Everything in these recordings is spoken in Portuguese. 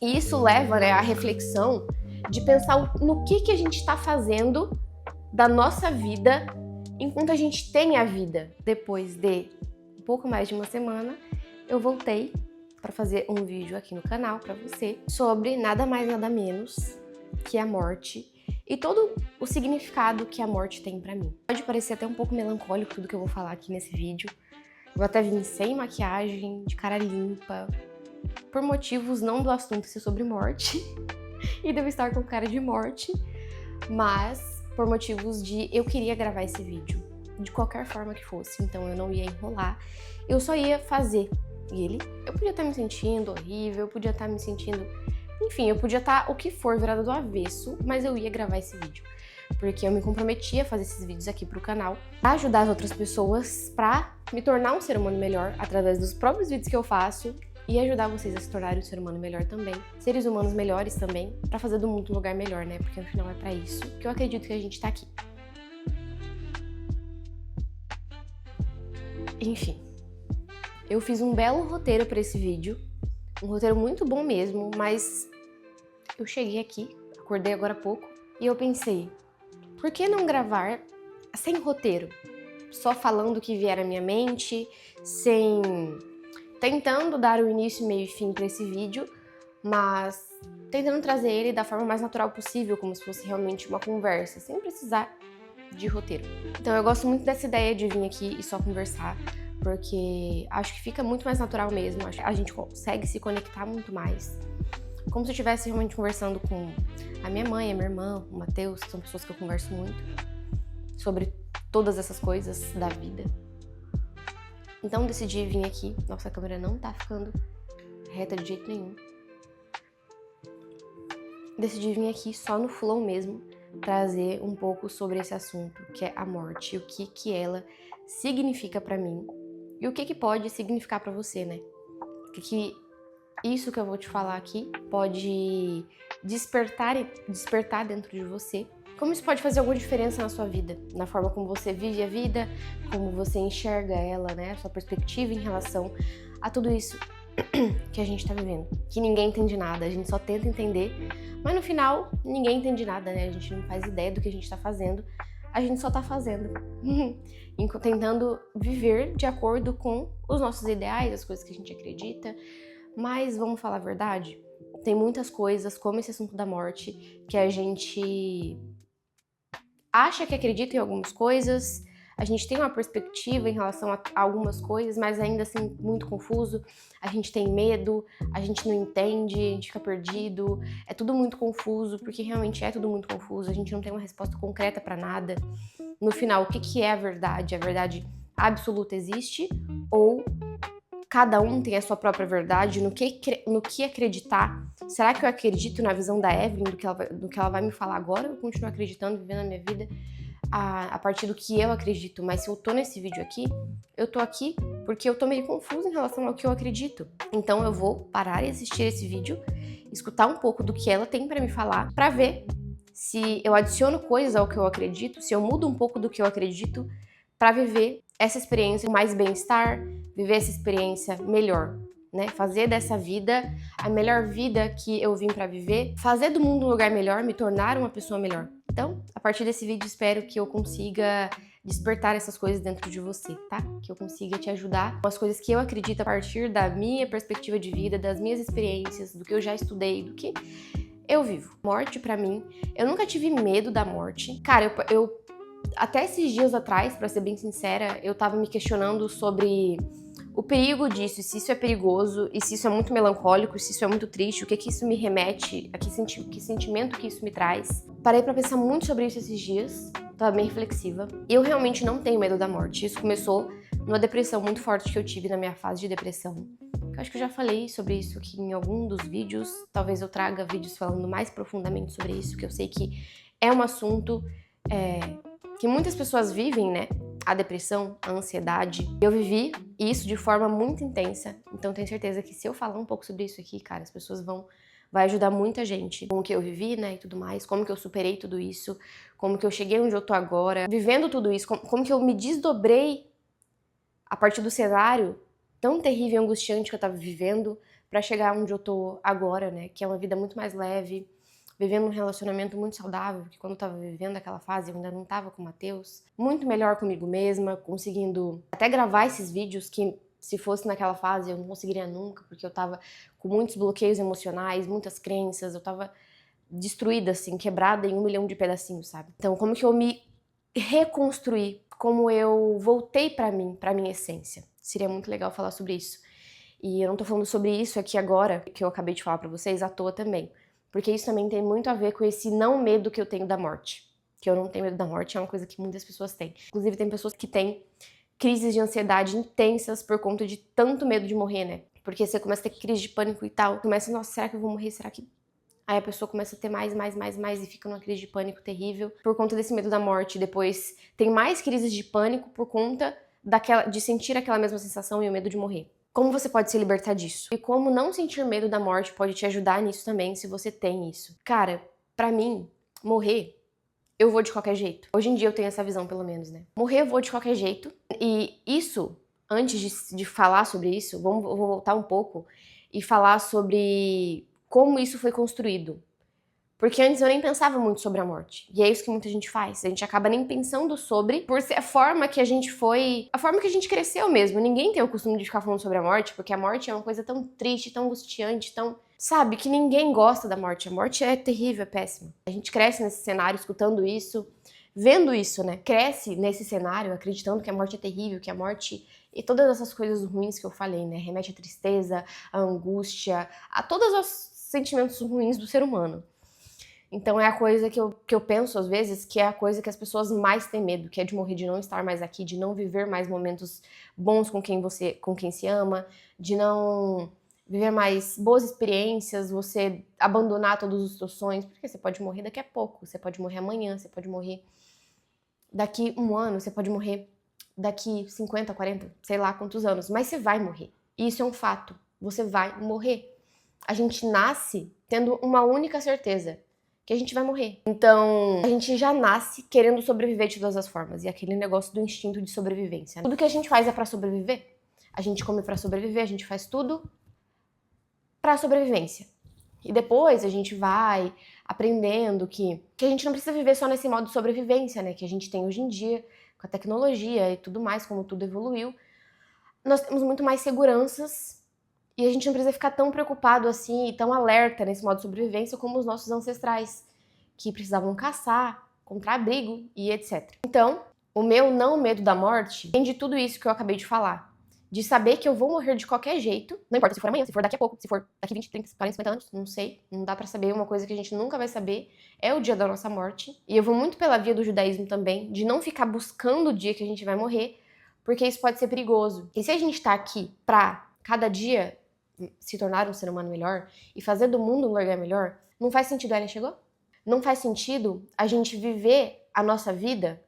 E isso leva, né, à reflexão de pensar no que a gente está fazendo da nossa vida enquanto a gente tem a vida. Depois de um pouco mais de uma semana, eu voltei para fazer um vídeo aqui no canal para você sobre nada mais nada menos que a morte e todo o significado que a morte tem para mim. Pode parecer até um pouco melancólico tudo que eu vou falar aqui nesse vídeo. Eu até vim sem maquiagem, de cara limpa, por motivos não do assunto ser sobre morte e de eu estar com cara de morte, mas por motivos de eu queria gravar esse vídeo de qualquer forma que fosse, então eu não ia enrolar, eu só ia fazer ele. Eu podia estar me sentindo horrível, eu podia estar me sentindo, enfim, eu podia estar o que for virada do avesso, mas eu ia gravar esse vídeo, porque eu me comprometi a fazer esses vídeos aqui pro canal, pra ajudar as outras pessoas, pra me tornar um ser humano melhor através dos próprios vídeos que eu faço e ajudar vocês a se tornarem um ser humano melhor também, seres humanos melhores também, pra fazer do mundo um lugar melhor, né? Porque afinal é pra isso que eu acredito que a gente tá aqui. Enfim, eu fiz um belo roteiro pra esse vídeo, um roteiro muito bom mesmo, mas eu cheguei aqui, acordei agora há pouco, e eu pensei, por que não gravar sem roteiro? Só falando o que vier à minha mente, tentando dar o início, meio e fim para esse vídeo, mas tentando trazer ele da forma mais natural possível, como se fosse realmente uma conversa, sem precisar de roteiro. Então eu gosto muito dessa ideia de vir aqui e só conversar, porque acho que fica muito mais natural mesmo, acho que a gente consegue se conectar muito mais. Como se eu estivesse realmente conversando com a minha mãe, a minha irmã, o Matheus, que são pessoas que eu converso muito sobre todas essas coisas da vida. Então decidi vir aqui. Nossa, a câmera não tá ficando reta de jeito nenhum. Decidi vir aqui só no flow mesmo, trazer um pouco sobre esse assunto, que é a morte, o que ela significa pra mim e o que pode significar pra você, né? O que isso que eu vou te falar aqui pode despertar dentro de você. Como isso pode fazer alguma diferença na sua vida, na forma como você vive a vida, como você enxerga ela, né? A sua perspectiva em relação a tudo isso que a gente tá vivendo. Que ninguém entende nada, a gente só tenta entender, mas no final ninguém entende nada, né? A gente não faz ideia do que a gente tá fazendo, a gente só tá fazendo. Tentando viver de acordo com os nossos ideais, as coisas que a gente acredita. Mas vamos falar a verdade? Tem muitas coisas, como esse assunto da morte, que a gente acha que acredita em algumas coisas, a gente tem uma perspectiva em relação a algumas coisas, mas ainda assim muito confuso, a gente tem medo, a gente não entende, a gente fica perdido, é tudo muito confuso, porque realmente é tudo muito confuso, a gente não tem uma resposta concreta pra nada. No final, o que é a verdade? A verdade absoluta existe? Ou cada um tem a sua própria verdade, no que acreditar? Será que eu acredito na visão da Evelyn, do que ela vai me falar agora? Eu continuo acreditando, vivendo a minha vida a partir do que eu acredito. Mas se eu tô nesse vídeo aqui, eu tô aqui porque eu tô meio confusa em relação ao que eu acredito. Então eu vou parar e assistir esse vídeo, escutar um pouco do que ela tem pra me falar, pra ver se eu adiciono coisas ao que eu acredito, se eu mudo um pouco do que eu acredito, pra viver essa experiência com mais bem-estar, viver essa experiência melhor, né? Fazer dessa vida a melhor vida que eu vim pra viver, fazer do mundo um lugar melhor, me tornar uma pessoa melhor. Então, a partir desse vídeo, espero que eu consiga despertar essas coisas dentro de você, tá? Que eu consiga te ajudar com as coisas que eu acredito a partir da minha perspectiva de vida, das minhas experiências, do que eu já estudei, do que eu vivo. Morte, pra mim, eu nunca tive medo da morte. Cara, eu até esses dias atrás, pra ser bem sincera, eu tava me questionando sobre o perigo disso, e se isso é perigoso, e se isso é muito melancólico, e se isso é muito triste, o que isso me remete, que sentimento que isso me traz. Parei pra pensar muito sobre isso esses dias, tava bem reflexiva. Eu realmente não tenho medo da morte. Isso começou numa depressão muito forte que eu tive na minha fase de depressão. Eu acho que eu já falei sobre isso aqui em algum dos vídeos, talvez eu traga vídeos falando mais profundamente sobre isso, que eu sei que é um assunto que muitas pessoas vivem, né? A depressão, a ansiedade. Eu vivi isso de forma muito intensa, então tenho certeza que se eu falar um pouco sobre isso aqui, cara, as pessoas vai ajudar muita gente com o que eu vivi, né, e tudo mais, como que eu superei tudo isso, como que eu cheguei onde eu tô agora, vivendo tudo isso, como que eu me desdobrei a partir do cenário tão terrível e angustiante que eu tava vivendo, pra chegar onde eu tô agora, né? Que é uma vida muito mais leve, vivendo um relacionamento muito saudável, porque quando eu tava vivendo aquela fase eu ainda não tava com o Matheus. Muito melhor comigo mesma, conseguindo até gravar esses vídeos que se fosse naquela fase eu não conseguiria nunca, porque eu tava com muitos bloqueios emocionais, muitas crenças, eu tava destruída, assim, quebrada em 1 milhão de pedacinhos, sabe? Então, como que eu me reconstruí, como eu voltei pra mim, pra minha essência. Seria muito legal falar sobre isso. E eu não tô falando sobre isso aqui agora, que eu acabei de falar pra vocês, à toa também. Porque isso também tem muito a ver com esse não medo que eu tenho da morte. Que eu não tenho medo da morte é uma coisa que muitas pessoas têm. Inclusive, tem pessoas que têm crises de ansiedade intensas por conta de tanto medo de morrer, né? Porque você começa a ter crise de pânico e tal. Começa, nossa, será que eu vou morrer? Será que... Aí a pessoa começa a ter mais e fica numa crise de pânico terrível por conta desse medo da morte. Depois tem mais crises de pânico por conta de sentir aquela mesma sensação e o medo de morrer. Como você pode se libertar disso? E como não sentir medo da morte pode te ajudar nisso também, se você tem isso? Cara, pra mim, morrer, eu vou de qualquer jeito. Hoje em dia eu tenho essa visão, pelo menos, né? Morrer eu vou de qualquer jeito. E isso, antes de falar sobre isso, eu vou voltar um pouco e falar sobre como isso foi construído. Porque antes eu nem pensava muito sobre a morte. E é isso que muita gente faz. A gente acaba nem pensando sobre, por ser a forma que a gente foi... A forma que a gente cresceu mesmo. Ninguém tem o costume de ficar falando sobre a morte, porque a morte é uma coisa tão triste, tão angustiante, tão... Sabe, que ninguém gosta da morte. A morte é terrível, é péssima. A gente cresce nesse cenário, escutando isso, vendo isso, né? Cresce nesse cenário, acreditando que a morte é terrível, que a morte... E todas essas coisas ruins que eu falei, né? Remete à tristeza, à angústia, a todos os sentimentos ruins do ser humano. Então é a coisa que eu penso às vezes, que é a coisa que as pessoas mais têm medo, que é de morrer, de não estar mais aqui, de não viver mais momentos bons com quem se ama, de não viver mais boas experiências, você abandonar todos os seus sonhos, porque você pode morrer daqui a pouco, você pode morrer amanhã, você pode morrer daqui 1 ano, você pode morrer daqui 50, 40, sei lá quantos anos, mas você vai morrer. E isso é um fato, você vai morrer. A gente nasce tendo uma única certeza, que a gente vai morrer. Então, a gente já nasce querendo sobreviver de todas as formas. E aquele negócio do instinto de sobrevivência. Tudo que a gente faz é pra sobreviver. A gente come pra sobreviver, a gente faz tudo pra sobrevivência. E depois a gente vai aprendendo que a gente não precisa viver só nesse modo de sobrevivência, né? Que a gente tem hoje em dia, com a tecnologia e tudo mais, como tudo evoluiu. Nós temos muito mais seguranças e a gente não precisa ficar tão preocupado assim e tão alerta nesse modo de sobrevivência como os nossos ancestrais, que precisavam caçar, encontrar abrigo e etc. Então, o meu não medo da morte vem de tudo isso que eu acabei de falar. De saber que eu vou morrer de qualquer jeito, não importa se for amanhã, se for daqui a pouco, se for daqui 20, 30, 40, 50 anos, não sei, não dá pra saber, uma coisa que a gente nunca vai saber é o dia da nossa morte. E eu vou muito pela via do judaísmo também, de não ficar buscando o dia que a gente vai morrer, porque isso pode ser perigoso. E se a gente tá aqui pra cada dia se tornar um ser humano melhor e fazer do mundo um lugar melhor, não faz sentido, Ellen chegou? Não faz sentido a gente viver a nossa vida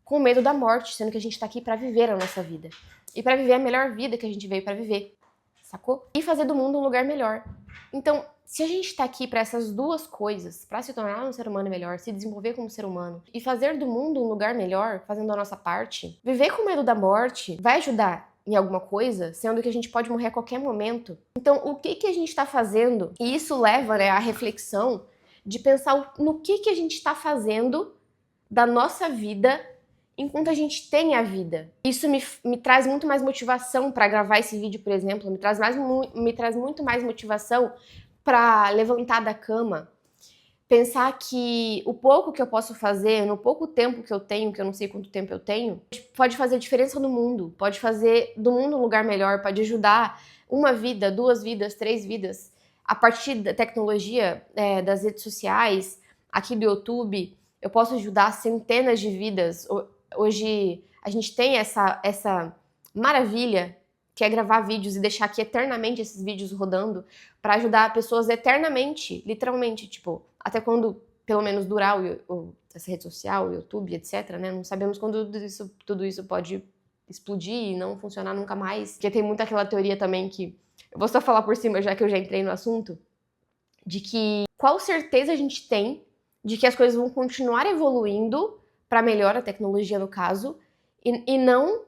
com medo da morte, sendo que a gente tá aqui pra viver a nossa vida. E pra viver a melhor vida que a gente veio pra viver, sacou? E fazer do mundo um lugar melhor. Então, se a gente tá aqui pra essas duas coisas, pra se tornar um ser humano melhor, se desenvolver como ser humano e fazer do mundo um lugar melhor, fazendo a nossa parte, viver com medo da morte vai ajudar em alguma coisa, sendo que a gente pode morrer a qualquer momento. Então, o que a gente tá fazendo? E isso leva, né, à reflexão de pensar no que a gente tá fazendo da nossa vida enquanto a gente tem a vida. Isso me traz muito mais motivação para gravar esse vídeo, por exemplo, me traz muito mais motivação para levantar da cama, pensar que o pouco que eu posso fazer, no pouco tempo que eu tenho, que eu não sei quanto tempo eu tenho, pode fazer diferença no mundo, pode fazer do mundo um lugar melhor, pode ajudar uma vida, 2 vidas, 3 vidas, a partir da tecnologia, das redes sociais, aqui do YouTube, eu posso ajudar centenas de vidas. Hoje a gente tem essa maravilha que é gravar vídeos e deixar aqui eternamente esses vídeos rodando para ajudar pessoas eternamente, literalmente, tipo, até quando, pelo menos, durar essa rede social, o YouTube, etc, né? Não sabemos quando tudo isso pode explodir e não funcionar nunca mais. Porque tem muito aquela teoria também que... Eu vou só falar por cima, já que eu já entrei no assunto, de que qual certeza a gente tem de que as coisas vão continuar evoluindo para melhor, a tecnologia no caso, e não,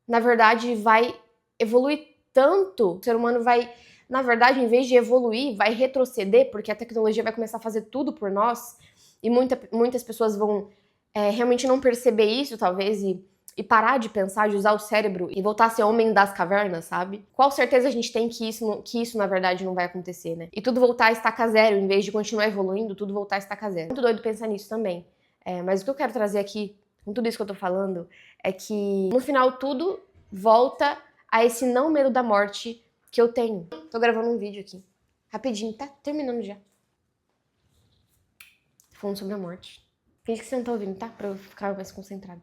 na verdade, vai evoluir tanto, o ser humano vai na verdade, em vez de evoluir, vai retroceder, porque a tecnologia vai começar a fazer tudo por nós, e muitas pessoas vão realmente não perceber isso, talvez, e parar de pensar, de usar o cérebro e voltar a ser homem das cavernas, sabe? Qual certeza a gente tem que isso na verdade não vai acontecer, né? E tudo voltar a estaca zero, em vez de continuar evoluindo, tudo voltar a estaca zero. Muito doido pensar nisso também. Mas o que eu quero trazer aqui, com tudo isso que eu tô falando, é que no final tudo volta a esse não medo da morte que eu tenho. Tô gravando um vídeo aqui. Rapidinho, tá terminando já. Falando sobre a morte. Finge que você não tá ouvindo, tá? Pra eu ficar mais concentrada.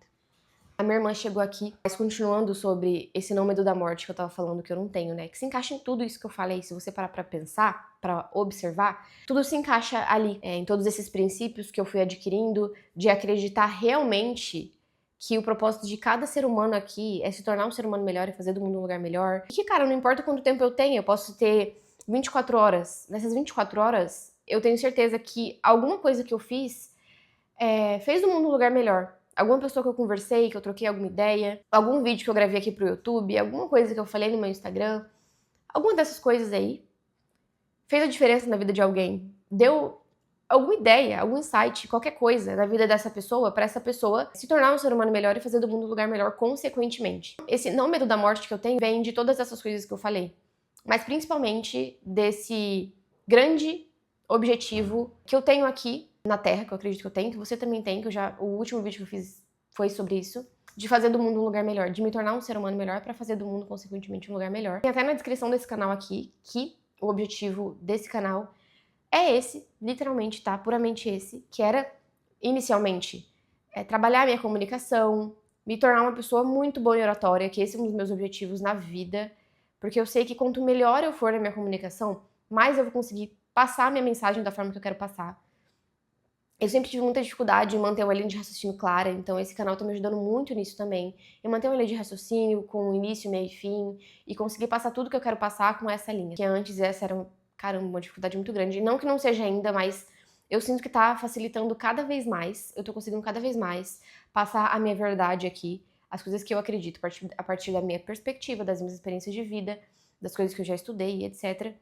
A minha irmã chegou aqui, mas continuando sobre esse não medo da morte que eu tava falando que eu não tenho, né? Que se encaixa em tudo isso que eu falei. Se você parar pra pensar, pra observar, tudo se encaixa ali, em todos esses princípios que eu fui adquirindo, de acreditar realmente que o propósito de cada ser humano aqui é se tornar um ser humano melhor e fazer do mundo um lugar melhor. E que, cara, não importa quanto tempo eu tenho, eu posso ter 24 horas. Nessas 24 horas, eu tenho certeza que alguma coisa que eu fiz fez do mundo um lugar melhor. Alguma pessoa que eu conversei, que eu troquei alguma ideia, algum vídeo que eu gravei aqui pro YouTube, alguma coisa que eu falei no meu Instagram, alguma dessas coisas aí fez a diferença na vida de alguém. Deu alguma ideia, algum insight, qualquer coisa na vida dessa pessoa, pra essa pessoa se tornar um ser humano melhor e fazer do mundo um lugar melhor consequentemente. Esse não medo da morte que eu tenho vem de todas essas coisas que eu falei, mas principalmente desse grande objetivo que eu tenho aqui na Terra, que eu acredito que eu tenho, que você também tem, o último vídeo que eu fiz foi sobre isso, de fazer do mundo um lugar melhor, de me tornar um ser humano melhor pra fazer do mundo, consequentemente, um lugar melhor. Tem até na descrição desse canal aqui, que o objetivo desse canal é esse, literalmente, tá? Puramente esse, que era, inicialmente, trabalhar a minha comunicação, me tornar uma pessoa muito boa em oratória, que esse é um dos meus objetivos na vida, porque eu sei que quanto melhor eu for na minha comunicação, mais eu vou conseguir passar a minha mensagem da forma que eu quero passar. Eu sempre tive muita dificuldade em manter uma linha de raciocínio clara, então esse canal tá me ajudando muito nisso também. Em manter uma linha de raciocínio com início, meio e fim, e conseguir passar tudo que eu quero passar com essa linha. Que antes essa era, caramba, uma dificuldade muito grande. Não que não seja ainda, mas eu sinto que tá facilitando cada vez mais. Eu tô conseguindo cada vez mais passar a minha verdade aqui, as coisas que eu acredito, a partir da minha perspectiva, das minhas experiências de vida, das coisas que eu já estudei, etc.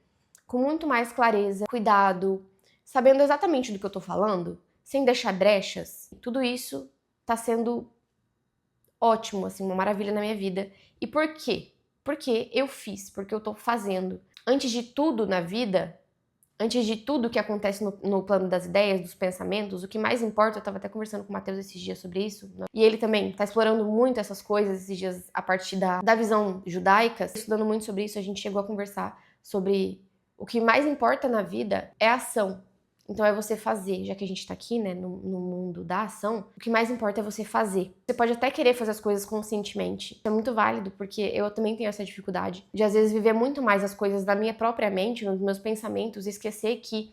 Com muito mais clareza, cuidado, sabendo exatamente do que eu tô falando, sem deixar brechas. Tudo isso tá sendo ótimo, assim, uma maravilha na minha vida. E por quê? Porque eu fiz, porque eu tô fazendo. Antes de tudo na vida, antes de tudo que acontece no plano das ideias, dos pensamentos, o que mais importa, eu tava até conversando com o Matheus esses dias sobre isso, né? E ele também tá explorando muito essas coisas esses dias a partir da visão judaica, estudando muito sobre isso, a gente chegou a conversar sobre o que mais importa na vida é a ação. Então é você fazer, já que a gente tá aqui, né, no mundo da ação, o que mais importa é você fazer. Você pode até querer fazer as coisas conscientemente. Isso é muito válido, porque eu também tenho essa dificuldade de, às vezes, viver muito mais as coisas da minha própria mente, nos meus pensamentos, e esquecer que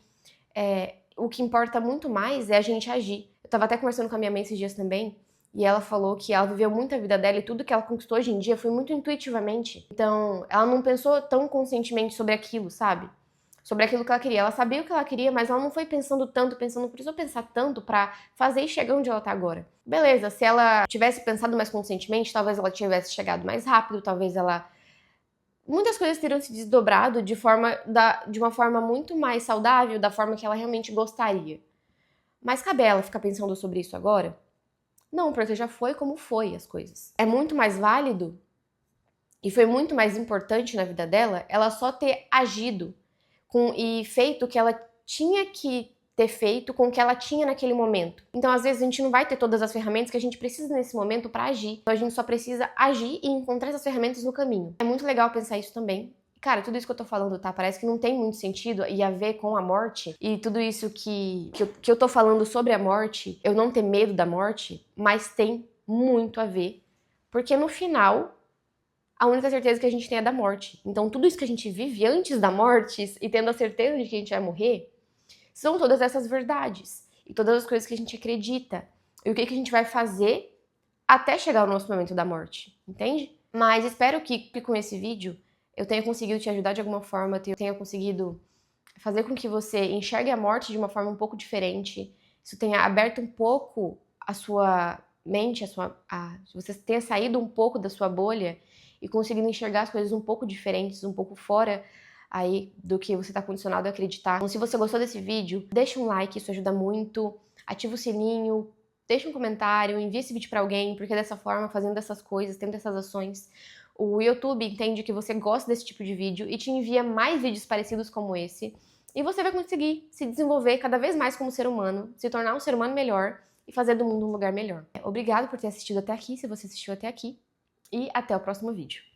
o que importa muito mais é a gente agir. Eu tava até conversando com a minha mãe esses dias também, e ela falou que ela viveu muito a vida dela e tudo que ela conquistou hoje em dia foi muito intuitivamente. Então, ela não pensou tão conscientemente sobre aquilo, sabe? Sobre aquilo que ela queria. Ela sabia o que ela queria, mas ela não foi pensando, precisou pensar tanto pra fazer e chegar onde ela tá agora. Beleza, se ela tivesse pensado mais conscientemente, talvez ela tivesse chegado mais rápido, talvez ela... Muitas coisas teriam se desdobrado de uma forma muito mais saudável, da forma que ela realmente gostaria. Mas cabe a ela ficar pensando sobre isso agora? Não, porque já foi como foi as coisas. É muito mais válido, e foi muito mais importante na vida dela, ela só ter agido e feito o que ela tinha que ter feito com o que ela tinha naquele momento. Então, às vezes, a gente não vai ter todas as ferramentas que a gente precisa nesse momento para agir. Então, a gente só precisa agir e encontrar essas ferramentas no caminho. É muito legal pensar isso também. Cara, tudo isso que eu tô falando, tá? Parece que não tem muito sentido e a ver com a morte. E tudo isso que eu tô falando sobre a morte, eu não ter medo da morte, mas tem muito a ver. Porque no final, a única certeza que a gente tem é da morte. Então, tudo isso que a gente vive antes da morte e tendo a certeza de que a gente vai morrer, são todas essas verdades. E todas as coisas que a gente acredita. E o que a gente vai fazer até chegar ao nosso momento da morte. Entende? Mas espero que com esse vídeo eu tenha conseguido te ajudar de alguma forma, eu tenha conseguido fazer com que você enxergue a morte de uma forma um pouco diferente. Isso tenha aberto um pouco a sua mente, você tenha saído um pouco da sua bolha e conseguindo enxergar as coisas um pouco diferentes, um pouco fora aí do que você tá condicionado a acreditar. Então, se você gostou desse vídeo, deixa um like, isso ajuda muito, ativa o sininho, deixa um comentário, envia esse vídeo pra alguém, porque dessa forma, fazendo essas coisas, tendo essas ações, o YouTube entende que você gosta desse tipo de vídeo e te envia mais vídeos parecidos como esse, e você vai conseguir se desenvolver cada vez mais como ser humano, se tornar um ser humano melhor e fazer do mundo um lugar melhor. Obrigado por ter assistido até aqui, se você assistiu até aqui, e até o próximo vídeo.